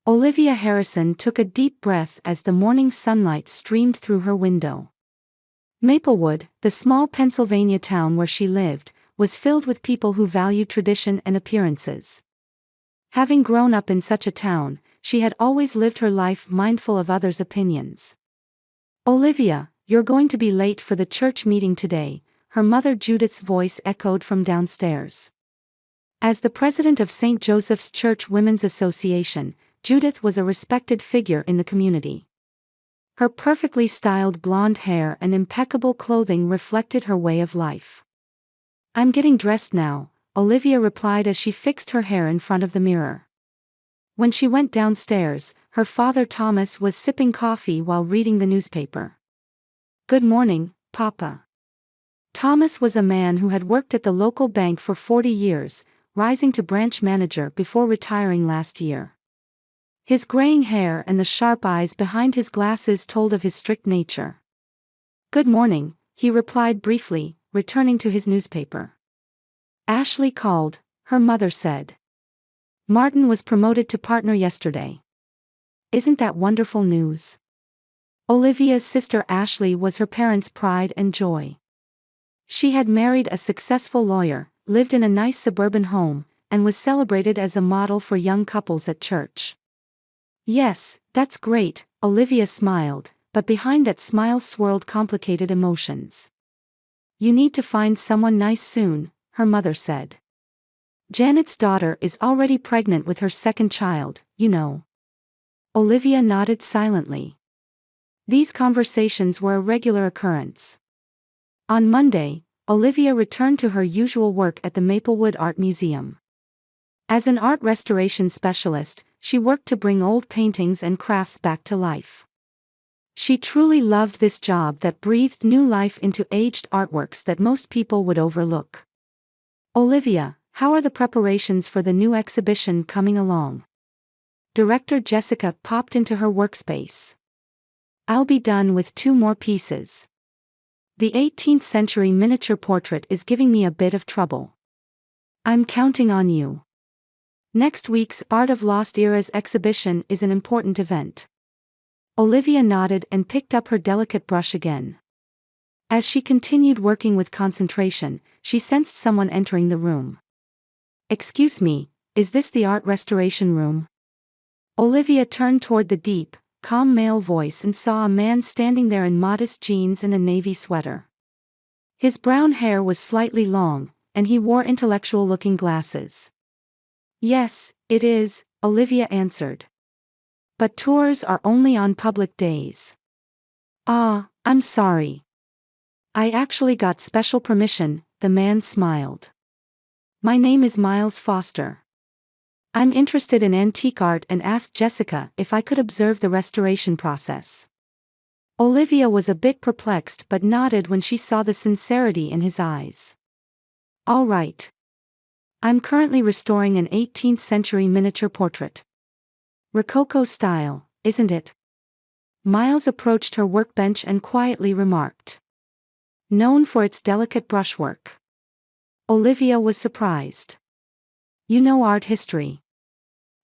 Olivia Harrison took a deep breath as the morning sunlight streamed through her window. Maplewood, the small Pennsylvania town where she lived, was filled with people who valued tradition and appearances. Having grown up in such a town, she had always lived her life mindful of others' opinions. "Olivia, you're going to be late for the church meeting today," her mother Judith's voice echoed from downstairs. As the president of St. Joseph's Church Women's Association, Judith was a respected figure in the community. Her perfectly styled blonde hair and impeccable clothing reflected her way of life. "I'm getting dressed now," Olivia replied as she fixed her hair in front of the mirror. When she went downstairs, her father Thomas was sipping coffee while reading the newspaper. "Good morning, Papa." Thomas was a man who had worked at the local bank for 40 years, rising to branch manager before retiring last year. His graying hair and the sharp eyes behind his glasses told of his strict nature. "Good morning," he replied briefly, returning to his newspaper. "Ashley called," her mother said. "Martin was promoted to partner yesterday. Isn't that wonderful news?" Olivia's sister Ashley was her parents' pride and joy. She had married a successful lawyer, lived in a nice suburban home, and was celebrated as a model for young couples at church. "Yes, that's great," Olivia smiled, but behind that smile swirled complicated emotions. "You need to find someone nice soon," her mother said. "Janet's daughter is already pregnant with her second child, you know." Olivia nodded silently. These conversations were a regular occurrence. On Monday, Olivia returned to her usual work at the Maplewood Art Museum. As an art restoration specialist, she worked to bring old paintings and crafts back to life. She truly loved this job that breathed new life into aged artworks that most people would overlook. "Olivia, how are the preparations for the new exhibition coming along?" Director Jessica popped into her workspace. "I'll be done with 2 more pieces. The 18th century miniature portrait is giving me a bit of trouble. I'm counting on you." Next week's Art of Lost Eras exhibition is an important event. Olivia nodded and picked up her delicate brush again. As she continued working with concentration, she sensed someone entering the room. "Excuse me, is this the art restoration room?" Olivia turned toward the deep, calm male voice and saw a man standing there in modest jeans and a navy sweater. His brown hair was slightly long, and he wore intellectual-looking glasses. "Yes, it is," Olivia answered. "But tours are only on public days." "Ah, I'm sorry. I actually got special permission," the man smiled. "My name is Miles Foster. I'm interested in antique art and asked Jessica if I could observe the restoration process." Olivia was a bit perplexed but nodded when she saw the sincerity in his eyes. "All right. I'm currently restoring an 18th century miniature portrait. Rococo style, isn't it?" Miles approached her workbench and quietly remarked. "Known for its delicate brushwork." Olivia was surprised. "You know art history?"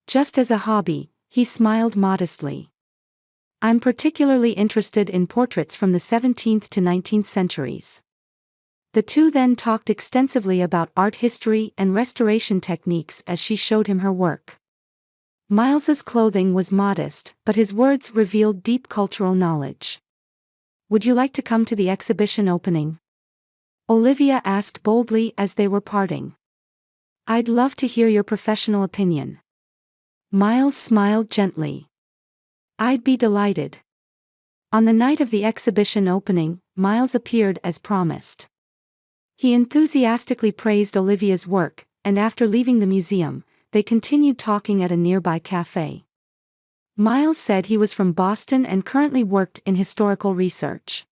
"Just as a hobby," he smiled modestly. "I'm particularly interested in portraits from the 17th to 19th centuries." The two then talked extensively about art history and restoration techniques as she showed him her work. Miles's clothing was modest, but his words revealed deep cultural knowledge. "Would you like to come to the exhibition opening?" Olivia asked boldly as they were parting. "I'd love to hear your professional opinion." Miles smiled gently. "I'd be delighted." On the night of the exhibition opening, Miles appeared as promised. He enthusiastically praised Olivia's work, and after leaving the museum, they continued talking at a nearby cafe. Miles said he was from Boston and currently worked in historical research.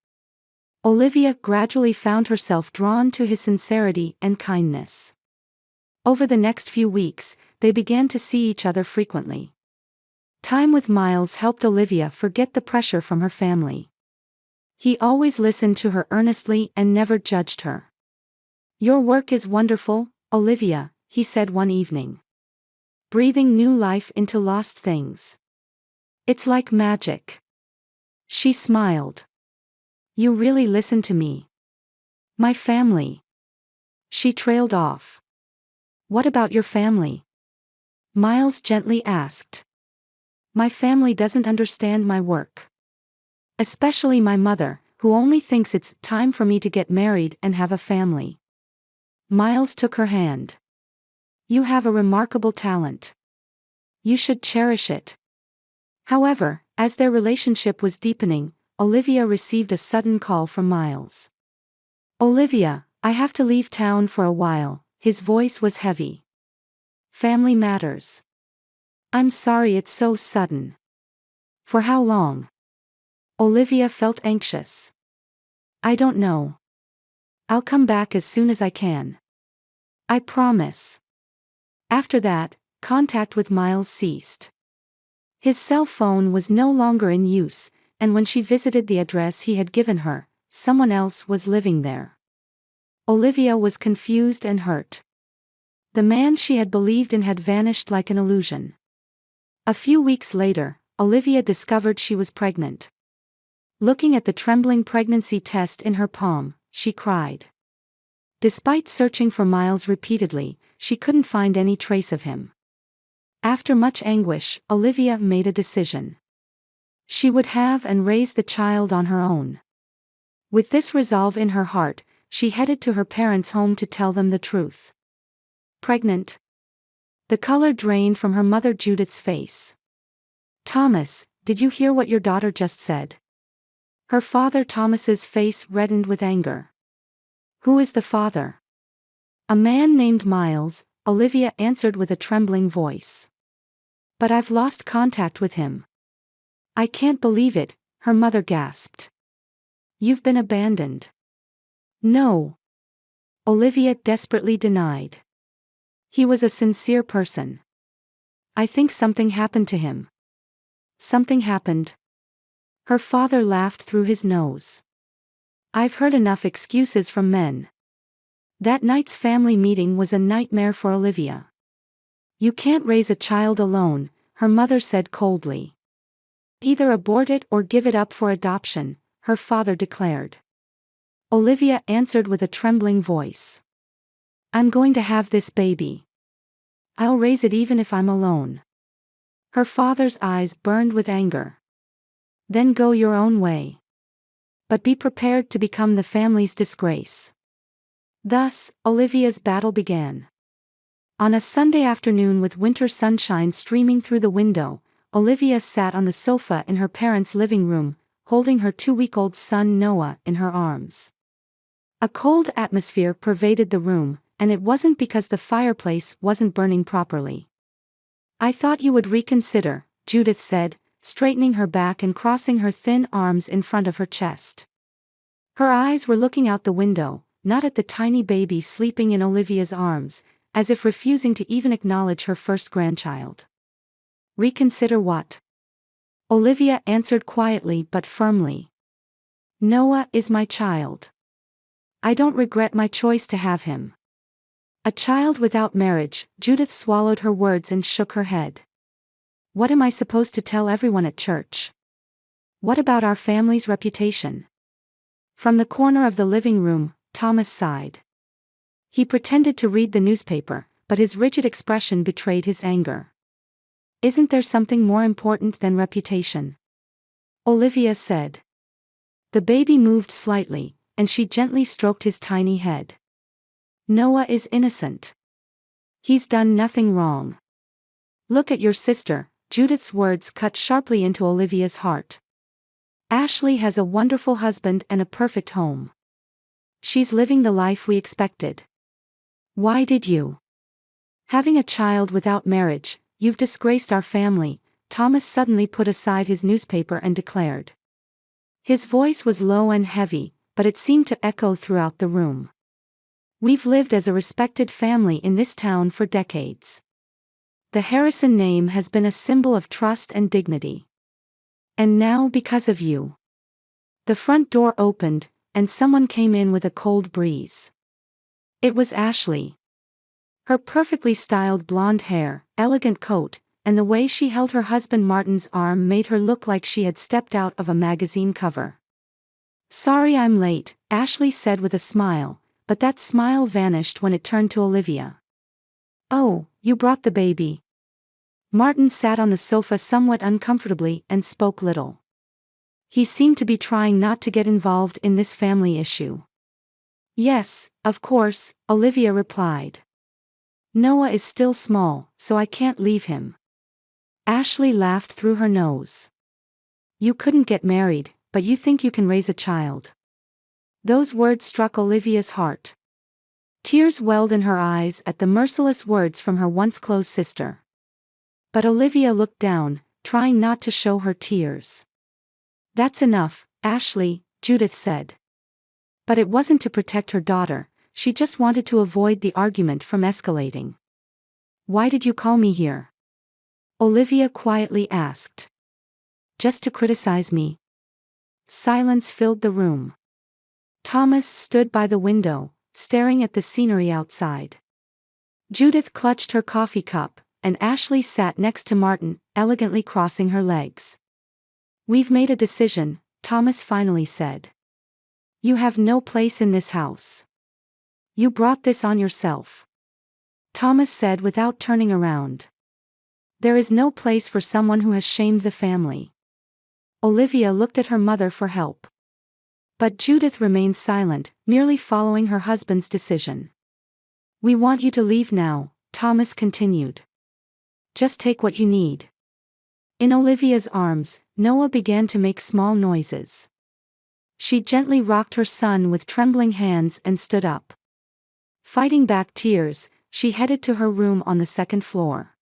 Olivia gradually found herself drawn to his sincerity and kindness. Over the next few weeks, they began to see each other frequently. Time with Miles helped Olivia forget the pressure from her family. He always listened to her earnestly and never judged her. "Your work is wonderful, Olivia," he said one evening. "Breathing new life into lost things." It's like magic. She smiled. You really listen to me. My family. She trailed off. What about your family? Miles gently asked. My family doesn't understand my work. Especially my mother, who only thinks it's time for me to get married and have a family. Miles took her hand. You have a remarkable talent. You should cherish it. However, as their relationship was deepening, Olivia received a sudden call from Miles. Olivia, I have to leave town for a while. His voice was heavy. Family matters. I'm sorry it's so sudden. For how long? Olivia felt anxious. I don't know. I'll come back as soon as I can. I promise. After that, contact with Miles ceased. His cell phone was no longer in use, and when she visited the address he had given her, someone else was living there. Olivia was confused and hurt. The man she had believed in had vanished like an illusion. A few weeks later, Olivia discovered she was pregnant. Looking at the trembling pregnancy test in her palm, she cried. Despite searching for Miles repeatedly, she couldn't find any trace of him. After much anguish, Olivia made a decision. She would have and raise the child on her own. With this resolve in her heart, she headed to her parents' home to tell them the truth. Pregnant? The color drained from her mother Judith's face. Thomas, did you hear what your daughter just said? Her father Thomas's face reddened with anger. Who is the father? A man named Miles, Olivia answered with a trembling voice. But I've lost contact with him. I can't believe it, her mother gasped. You've been abandoned. No. Olivia desperately denied. He was a sincere person. I think something happened to him. Something happened. Her father laughed through his nose. I've heard enough excuses from men. That night's family meeting was a nightmare for Olivia. You can't raise a child alone, her mother said coldly. Either abort it or give it up for adoption, her father declared. Olivia answered with a trembling voice. I'm going to have this baby. I'll raise it even if I'm alone. Her father's eyes burned with anger. Then go your own way. But be prepared to become the family's disgrace. Thus, Olivia's battle began. On a Sunday afternoon with winter sunshine streaming through the window, Olivia sat on the sofa in her parents' living room, holding her 2-week-old son Noah in her arms. A cold atmosphere pervaded the room, and it wasn't because the fireplace wasn't burning properly. I thought you would reconsider, Judith said, straightening her back and crossing her thin arms in front of her chest. Her eyes were looking out the window, not at the tiny baby sleeping in Olivia's arms, as if refusing to even acknowledge her first grandchild. Reconsider what? Olivia answered quietly but firmly. Noah is my child. I don't regret my choice to have him. A child without marriage, Judith swallowed her words and shook her head. What am I supposed to tell everyone at church? What about our family's reputation? From the corner of the living room, Thomas sighed. He pretended to read the newspaper, but his rigid expression betrayed his anger. Isn't there something more important than reputation? Olivia said. The baby moved slightly, and she gently stroked his tiny head. Noah is innocent. He's done nothing wrong. Look at your sister, Judith's words cut sharply into Olivia's heart. Ashley has a wonderful husband and a perfect home. She's living the life we expected. Why did you? Having a child without marriage, you've disgraced our family, Thomas suddenly put aside his newspaper and declared. His voice was low and heavy, but it seemed to echo throughout the room. We've lived as a respected family in this town for decades. The Harrison name has been a symbol of trust and dignity. And now because of you. The front door opened, and someone came in with a cold breeze. It was Ashley. Her perfectly styled blonde hair, elegant coat, and the way she held her husband Martin's arm made her look like she had stepped out of a magazine cover. "Sorry I'm late," Ashley said with a smile, but that smile vanished when it turned to Olivia. "Oh, you brought the baby." Martin sat on the sofa somewhat uncomfortably and spoke little. He seemed to be trying not to get involved in this family issue. "Yes, of course," Olivia replied. "Noah is still small, so I can't leave him." Ashley laughed through her nose. "You couldn't get married, but you think you can raise a child." Those words struck Olivia's heart. Tears welled in her eyes at the merciless words from her once close sister. But Olivia looked down, trying not to show her tears. "That's enough, Ashley," Judith said. But it wasn't to protect her daughter, she just wanted to avoid the argument from escalating. "Why did you call me here?" Olivia quietly asked. "Just to criticize me." Silence filled the room. Thomas stood by the window, staring at the scenery outside. Judith clutched her coffee cup, and Ashley sat next to Martin, elegantly crossing her legs. "We've made a decision," Thomas finally said. "You have no place in this house. You brought this on yourself," Thomas said without turning around. "There is no place for someone who has shamed the family." Olivia looked at her mother for help. But Judith remained silent, merely following her husband's decision. "We want you to leave now," Thomas continued. "Just take what you need." In Olivia's arms, Noah began to make small noises. She gently rocked her son with trembling hands and stood up. Fighting back tears, she headed to her room on the second floor.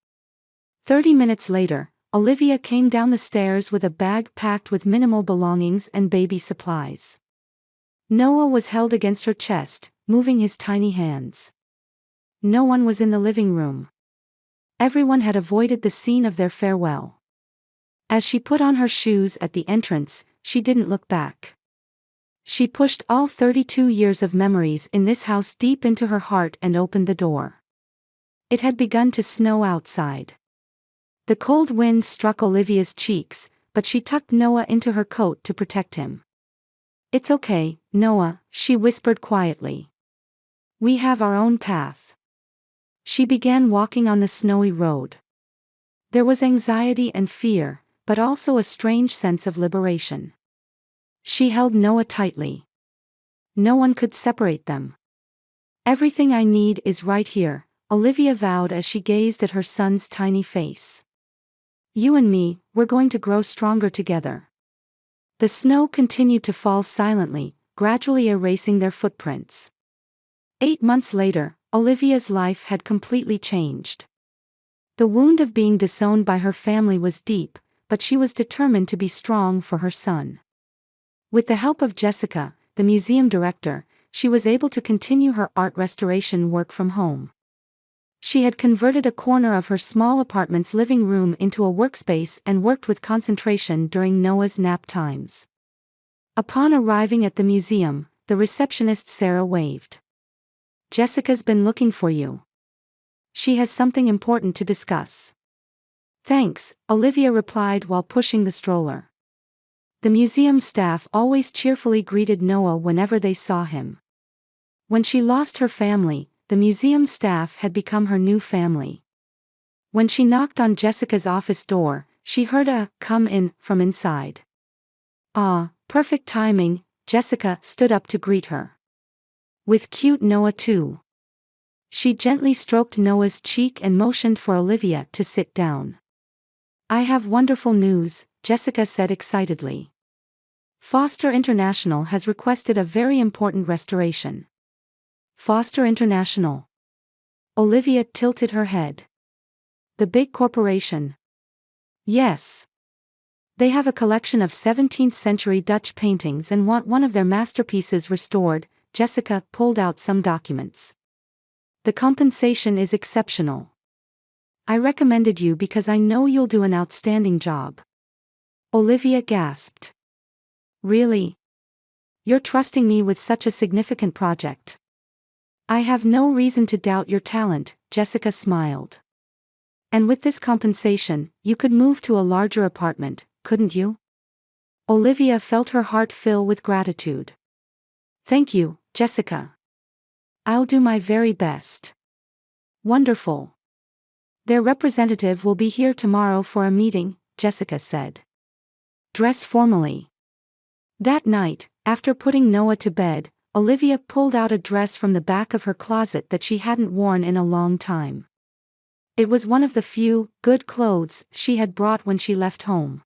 30 minutes later, Olivia came down the stairs with a bag packed with minimal belongings and baby supplies. Noah was held against her chest, moving his tiny hands. No one was in the living room. Everyone had avoided the scene of their farewell. As she put on her shoes at the entrance, she didn't look back. She pushed all 32 years of memories in this house deep into her heart and opened the door. It had begun to snow outside. The cold wind struck Olivia's cheeks, but she tucked Noah into her coat to protect him. "It's okay, Noah," she whispered quietly. "We have our own path." She began walking on the snowy road. There was anxiety and fear, but also a strange sense of liberation. She held Noah tightly. No one could separate them. "Everything I need is right here," Olivia vowed as she gazed at her son's tiny face. "You and me, we're going to grow stronger together." The snow continued to fall silently, gradually erasing their footprints. 8 months later, Olivia's life had completely changed. The wound of being disowned by her family was deep, but she was determined to be strong for her son. With the help of Jessica, the museum director, she was able to continue her art restoration work from home. She had converted a corner of her small apartment's living room into a workspace and worked with concentration during Noah's nap times. Upon arriving at the museum, the receptionist Sarah waved. "Jessica's been looking for you. She has something important to discuss." "Thanks," Olivia replied while pushing the stroller. The museum staff always cheerfully greeted Noah whenever they saw him. When she lost her family, the museum staff had become her new family. When she knocked on Jessica's office door, she heard a "come in" from inside. "Ah, perfect timing," Jessica stood up to greet her. "With cute Noah too." She gently stroked Noah's cheek and motioned for Olivia to sit down. "I have wonderful news," Jessica said excitedly. "Foster International has requested a very important restoration." "Foster International?" Olivia tilted her head. "The big corporation?" "Yes. They have a collection of 17th-century Dutch paintings and want one of their masterpieces restored." Jessica pulled out some documents. "The compensation is exceptional. I recommended you because I know you'll do an outstanding job." Olivia gasped. "Really? You're trusting me with such a significant project?" "I have no reason to doubt your talent," Jessica smiled. And with this compensation, you could move to a larger apartment, couldn't you? Olivia felt her heart fill with gratitude. Thank you, Jessica. I'll do my very best. Wonderful. Their representative will be here tomorrow for a meeting, Jessica said. Dress formally. That night, after putting Noah to bed, Olivia pulled out a dress from the back of her closet that she hadn't worn in a long time. It was one of the few, good clothes she had brought when she left home.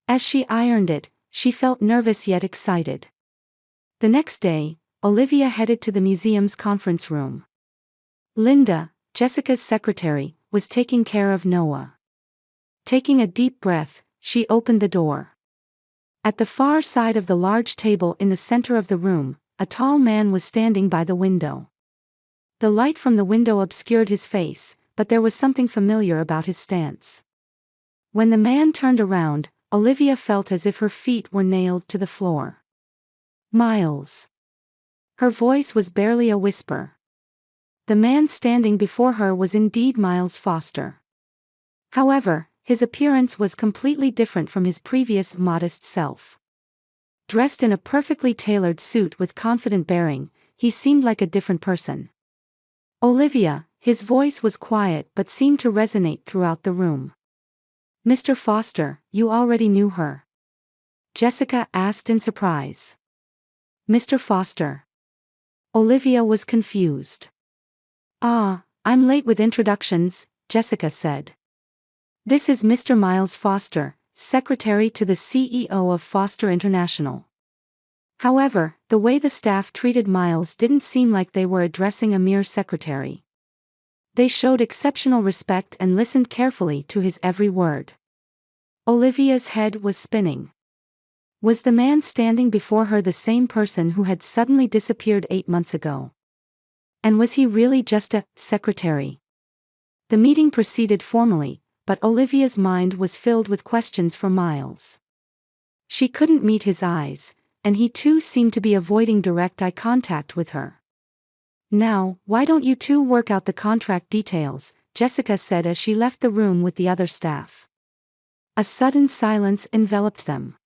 As she ironed it, she felt nervous yet excited. The next day, Olivia headed to the museum's conference room. Linda, Jessica's secretary, was taking care of Noah. Taking a deep breath, she opened the door. At the far side of the large table in the center of the room, a tall man was standing by the window. The light from the window obscured his face, but there was something familiar about his stance. When the man turned around, Olivia felt as if her feet were nailed to the floor. Miles. Her voice was barely a whisper. The man standing before her was indeed Miles Foster. However, his appearance was completely different from his previous modest self. Dressed in a perfectly tailored suit with confident bearing, he seemed like a different person. Olivia, his voice was quiet but seemed to resonate throughout the room. Mr. Foster, you already knew her? Jessica asked in surprise. Mr. Foster. Olivia was confused. Ah, I'm late with introductions, Jessica said. This is Mr. Miles Foster, secretary to the CEO of Foster International. However, the way the staff treated Miles didn't seem like they were addressing a mere secretary. They showed exceptional respect and listened carefully to his every word. Olivia's head was spinning. Was the man standing before her the same person who had suddenly disappeared 8 months ago? And was he really just a secretary? The meeting proceeded formally, but Olivia's mind was filled with questions for Miles. She couldn't meet his eyes, and he too seemed to be avoiding direct eye contact with her. Now, why don't you two work out the contract details, Jessica said as she left the room with the other staff. A sudden silence enveloped them.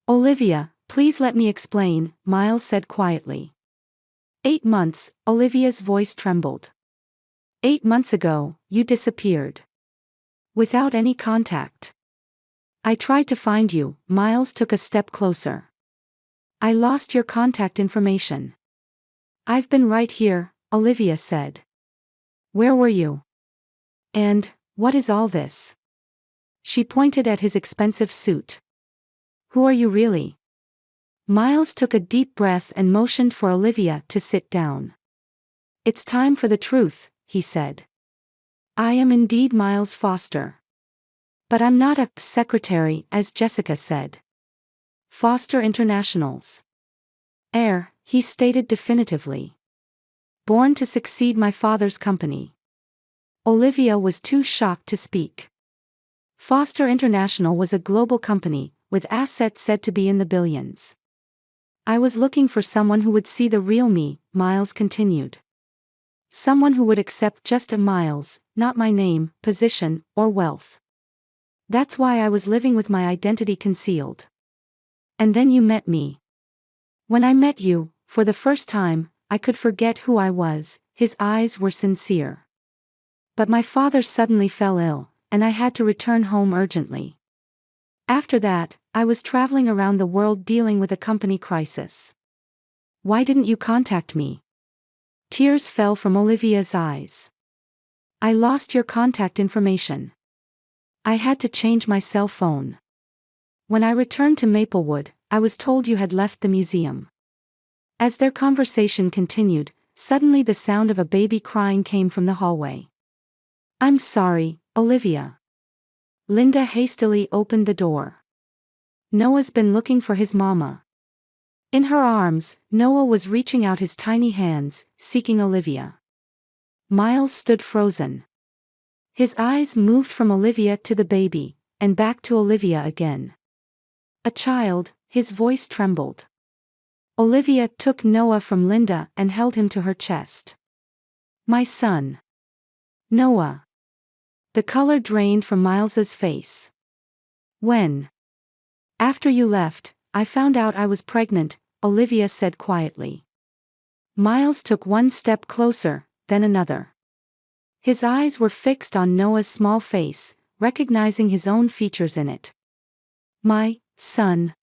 Olivia, please let me explain, Miles said quietly. 8 months, Olivia's voice trembled. 8 months ago, you disappeared. Without any contact. I tried to find you, Miles took a step closer. I lost your contact information. I've been right here, Olivia said. Where were you? And, what is all this? She pointed at his expensive suit. Who are you really? Miles took a deep breath and motioned for Olivia to sit down. It's time for the truth, he said. I am indeed Miles Foster. But I'm not a secretary, as Jessica said. Foster International's heir, he stated definitively. Born to succeed my father's company. Olivia was too shocked to speak. Foster International was a global company, with assets said to be in the billions. I was looking for someone who would see the real me, Miles continued. Someone who would accept just a Miles, not my name, position, or wealth. That's why I was living with my identity concealed. And then you met me. When I met you, for the first time, I could forget who I was. His eyes were sincere. But my father suddenly fell ill, and I had to return home urgently. After that, I was traveling around the world dealing with a company crisis. Why didn't you contact me? Tears fell from Olivia's eyes. I lost your contact information. I had to change my cell phone. When I returned to Maplewood, I was told you had left the museum. As their conversation continued, suddenly the sound of a baby crying came from the hallway. I'm sorry, Olivia. Linda hastily opened the door. Noah's been looking for his mama. In her arms, Noah was reaching out his tiny hands, seeking Olivia. Miles stood frozen. His eyes moved from Olivia to the baby, and back to Olivia again. A child, his voice trembled. Olivia took Noah from Linda and held him to her chest. My son. Noah. The color drained from Miles's face. When? After you left, I found out I was pregnant, Olivia said quietly. Miles took one step closer, then another. His eyes were fixed on Noah's small face, recognizing his own features in it. My son.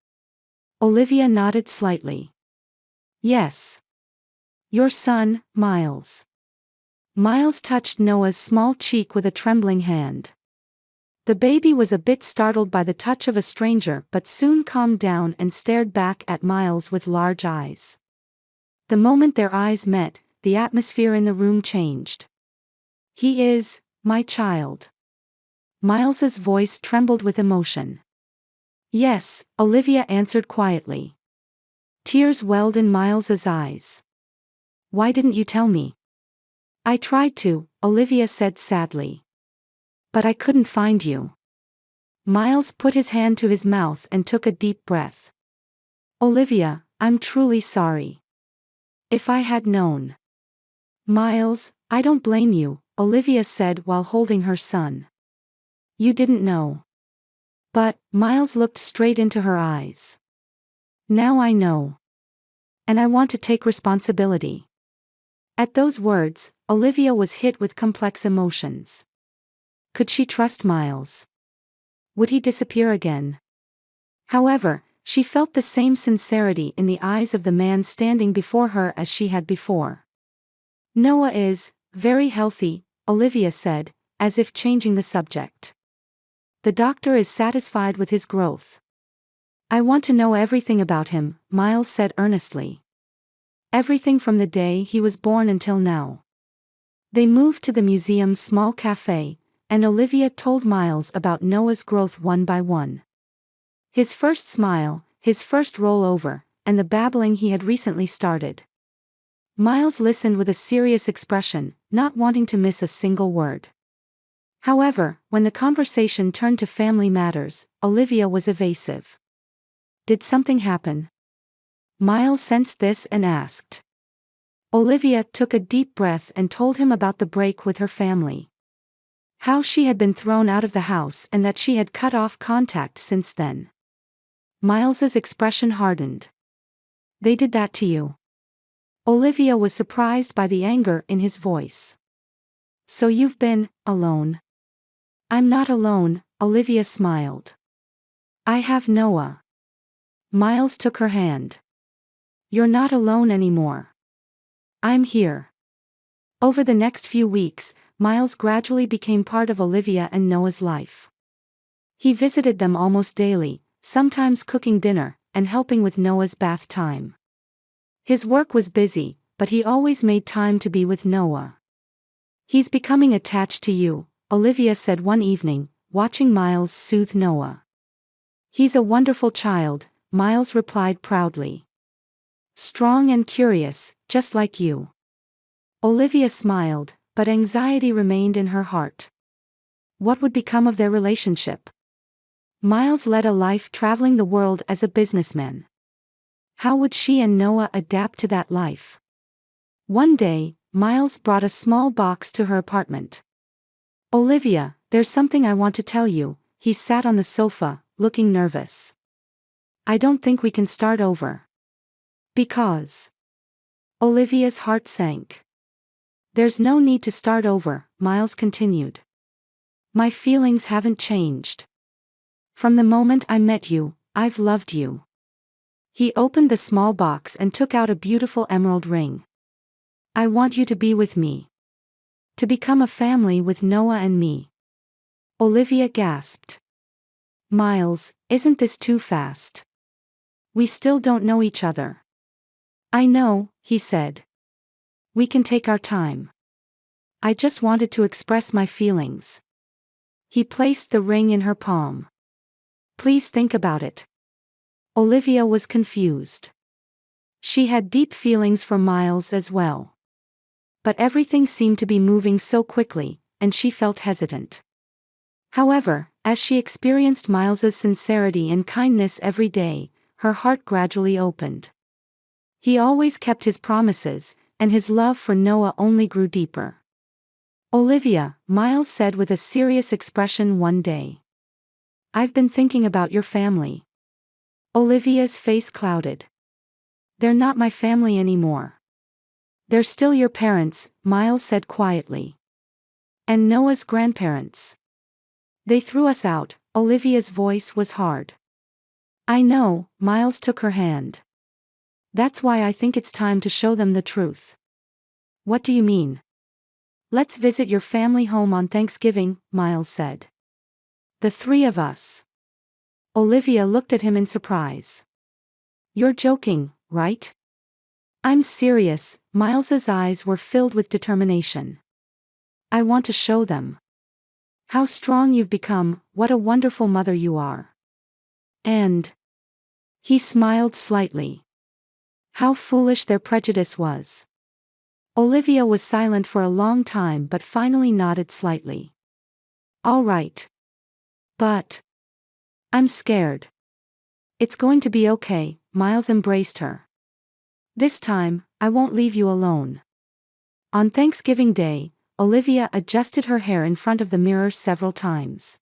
Olivia nodded slightly. Yes. Your son, Miles. Miles touched Noah's small cheek with a trembling hand. The baby was a bit startled by the touch of a stranger but soon calmed down and stared back at Miles with large eyes. The moment their eyes met, the atmosphere in the room changed. He is my child. Miles's voice trembled with emotion. Yes, Olivia answered quietly. Tears welled in Miles's eyes. Why didn't you tell me? I tried to, Olivia said sadly. But I couldn't find you. Miles put his hand to his mouth and took a deep breath. Olivia, I'm truly sorry. If I had known. Miles, I don't blame you, Olivia said while holding her son. You didn't know. But, Miles looked straight into her eyes. Now I know. And I want to take responsibility. At those words, Olivia was hit with complex emotions. Could she trust Miles? Would he disappear again? However, she felt the same sincerity in the eyes of the man standing before her as she had before. Noah is very healthy, Olivia said, as if changing the subject. The doctor is satisfied with his growth. I want to know everything about him, Miles said earnestly. Everything from the day he was born until now. They moved to the museum's small cafe, and Olivia told Miles about Noah's growth one by one. His first smile, his first rollover, and the babbling he had recently started. Miles listened with a serious expression, not wanting to miss a single word. However, when the conversation turned to family matters, Olivia was evasive. Did something happen? Miles sensed this and asked. Olivia took a deep breath and told him about the break with her family. How she had been thrown out of the house and that she had cut off contact since then. Miles's expression hardened. They did that to you? Olivia was surprised by the anger in his voice. So you've been alone? I'm not alone, Olivia smiled. I have Noah. Miles took her hand. You're not alone anymore. I'm here. Over the next few weeks, Miles gradually became part of Olivia and Noah's life. He visited them almost daily, sometimes cooking dinner, and helping with Noah's bath time. His work was busy, but he always made time to be with Noah. He's becoming attached to you, Olivia said one evening, watching Miles soothe Noah. He's a wonderful child, Miles replied proudly. Strong and curious, just like you. Olivia smiled, but anxiety remained in her heart. What would become of their relationship? Miles led a life traveling the world as a businessman. How would she and Noah adapt to that life? One day, Miles brought a small box to her apartment. Olivia, there's something I want to tell you, he sat on the sofa, looking nervous. I don't think we can start over. Because. Olivia's heart sank. There's no need to start over, Miles continued. My feelings haven't changed. From the moment I met you, I've loved you. He opened the small box and took out a beautiful emerald ring. I want you to be with me. To become a family with Noah and me. Olivia gasped. Miles, isn't this too fast? We still don't know each other. I know, he said. We can take our time. I just wanted to express my feelings. He placed the ring in her palm. Please think about it. Olivia was confused. She had deep feelings for Miles as well. But everything seemed to be moving so quickly, and she felt hesitant. However, as she experienced Miles's sincerity and kindness every day, her heart gradually opened. He always kept his promises, and his love for Noah only grew deeper. Olivia, Miles said with a serious expression one day. I've been thinking about your family. Olivia's face clouded. They're not my family anymore. They're still your parents, Miles said quietly. And Noah's grandparents. They threw us out. Olivia's voice was hard. I know, Miles took her hand. That's why I think it's time to show them the truth. What do you mean? Let's visit your family home on Thanksgiving, Miles said. The three of us. Olivia looked at him in surprise. You're joking, right? I'm serious. Miles's eyes were filled with determination. I want to show them how strong you've become, what a wonderful mother you are. And he smiled slightly. How foolish their prejudice was. Olivia was silent for a long time but finally nodded slightly. All right. But I'm scared. It's going to be okay, Miles embraced her. This time, I won't leave you alone. On Thanksgiving Day, Olivia adjusted her hair in front of the mirror several times.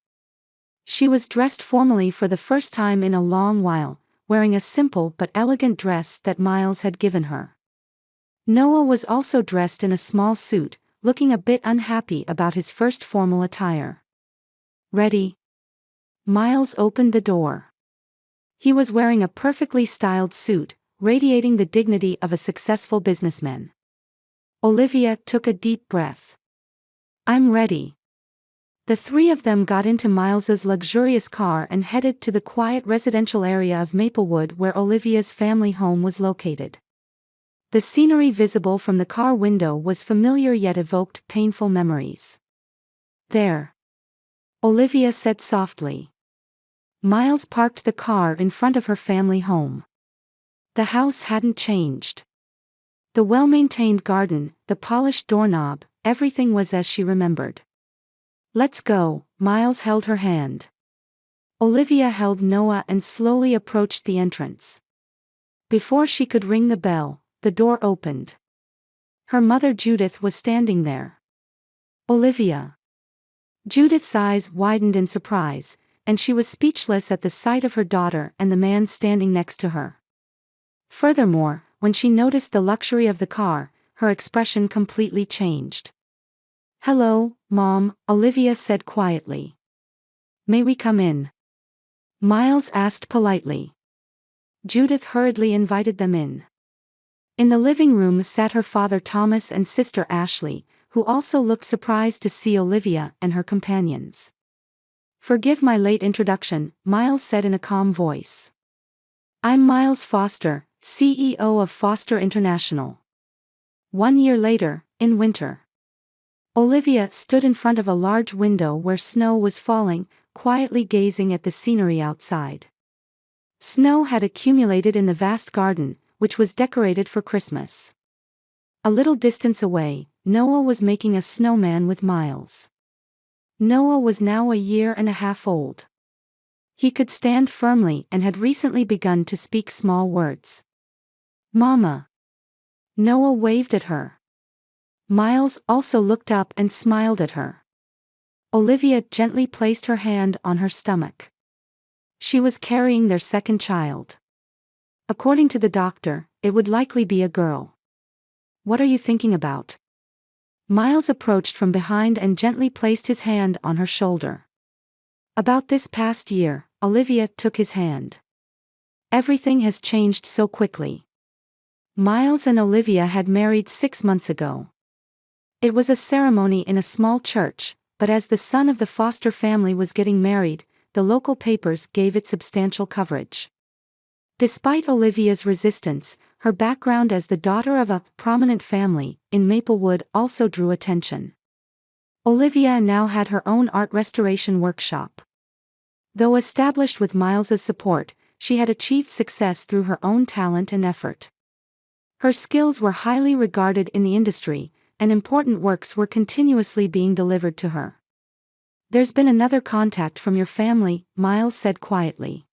She was dressed formally for the first time in a long while, wearing a simple but elegant dress that Miles had given her. Noah was also dressed in a small suit, looking a bit unhappy about his first formal attire. Ready? Miles opened the door. He was wearing a perfectly styled suit, radiating the dignity of a successful businessman. Olivia took a deep breath. I'm ready. The three of them got into Miles's luxurious car and headed to the quiet residential area of Maplewood where Olivia's family home was located. The scenery visible from the car window was familiar yet evoked painful memories. There. Olivia said softly. Miles parked the car in front of her family home. The house hadn't changed. The well-maintained garden, the polished doorknob, everything was as she remembered. Let's go, Miles held her hand. Olivia held Noah and slowly approached the entrance. Before she could ring the bell, the door opened. Her mother Judith was standing there. Olivia. Judith's eyes widened in surprise, and she was speechless at the sight of her daughter and the man standing next to her. Furthermore, when she noticed the luxury of the car, her expression completely changed. Hello, Mom, Olivia said quietly. May we come in? Miles asked politely. Judith hurriedly invited them in. In the living room sat her father Thomas and sister Ashley, who also looked surprised to see Olivia and her companions. Forgive my late introduction, Miles said in a calm voice. I'm Miles Foster, CEO of Foster International. 1 year later, in winter. Olivia stood in front of a large window where snow was falling, quietly gazing at the scenery outside. Snow had accumulated in the vast garden, which was decorated for Christmas. A little distance away, Noah was making a snowman with Miles. Noah was now 1.5 years old. He could stand firmly and had recently begun to speak small words. Mama. Noah waved at her. Miles also looked up and smiled at her. Olivia gently placed her hand on her stomach. She was carrying their second child. According to the doctor, it would likely be a girl. What are you thinking about? Miles approached from behind and gently placed his hand on her shoulder. About this past year, Olivia took his hand. Everything has changed so quickly. Miles and Olivia had married 6 months ago. It was a ceremony in a small church, but as the son of the Foster family was getting married, the local papers gave it substantial coverage. Despite Olivia's resistance, her background as the daughter of a prominent family in Maplewood also drew attention. Olivia now had her own art restoration workshop. Though established with Miles's support, she had achieved success through her own talent and effort. Her skills were highly regarded in the industry, and important works were continuously being delivered to her. There's been another contact from your family, Miles said quietly.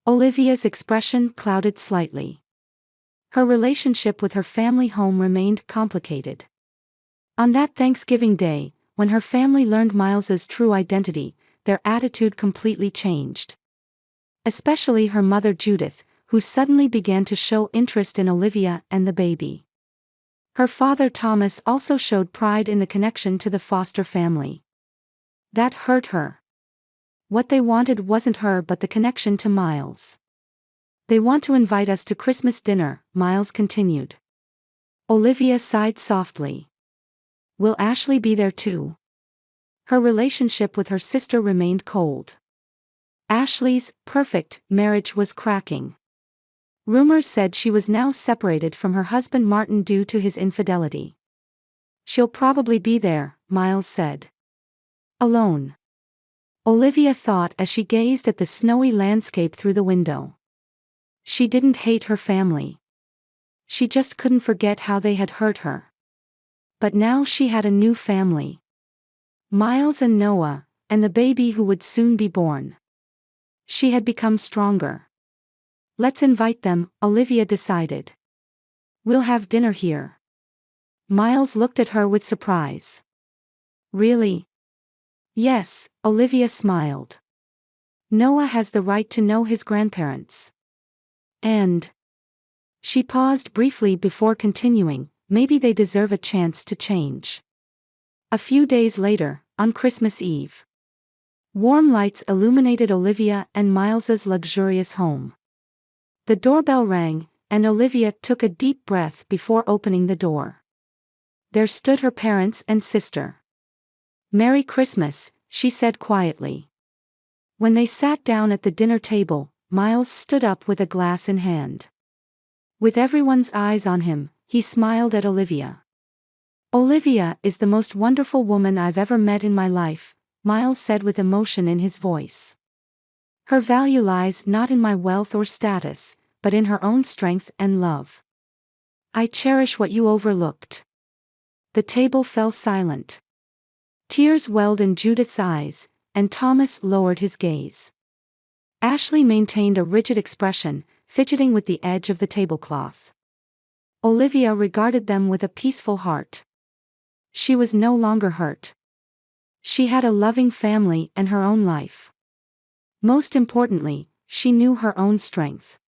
Olivia's expression clouded slightly. Her relationship with her family home remained complicated. On that Thanksgiving day, when her family learned Miles's true identity, their attitude completely changed. Especially her mother Judith, who suddenly began to show interest in Olivia and the baby. Her father Thomas also showed pride in the connection to the foster family. That hurt her. What they wanted wasn't her but the connection to Miles. They want to invite us to Christmas dinner, Miles continued. Olivia sighed softly. Will Ashley be there too? Her relationship with her sister remained cold. Ashley's perfect marriage was cracking. Rumors said she was now separated from her husband Martin due to his infidelity. She'll probably be there, Miles said. Alone. Olivia thought as she gazed at the snowy landscape through the window. She didn't hate her family. She just couldn't forget how they had hurt her. But now she had a new family. Miles and Noah, and the baby who would soon be born. She had become stronger. Let's invite them, Olivia decided. We'll have dinner here. Miles looked at her with surprise. Really? Yes, Olivia smiled. Noah has the right to know his grandparents. And she paused briefly before continuing, maybe they deserve a chance to change. A few days later, on Christmas Eve. Warm lights illuminated Olivia and Miles's luxurious home. The doorbell rang, and Olivia took a deep breath before opening the door. There stood her parents and sister. Merry Christmas, she said quietly. When they sat down at the dinner table, Miles stood up with a glass in hand. With everyone's eyes on him, he smiled at Olivia. Olivia is the most wonderful woman I've ever met in my life, Miles said with emotion in his voice. Her value lies not in my wealth or status, but in her own strength and love. I cherish what you overlooked. The table fell silent. Tears welled in Judith's eyes, and Thomas lowered his gaze. Ashley maintained a rigid expression, fidgeting with the edge of the tablecloth. Olivia regarded them with a peaceful heart. She was no longer hurt. She had a loving family and her own life. Most importantly, she knew her own strength.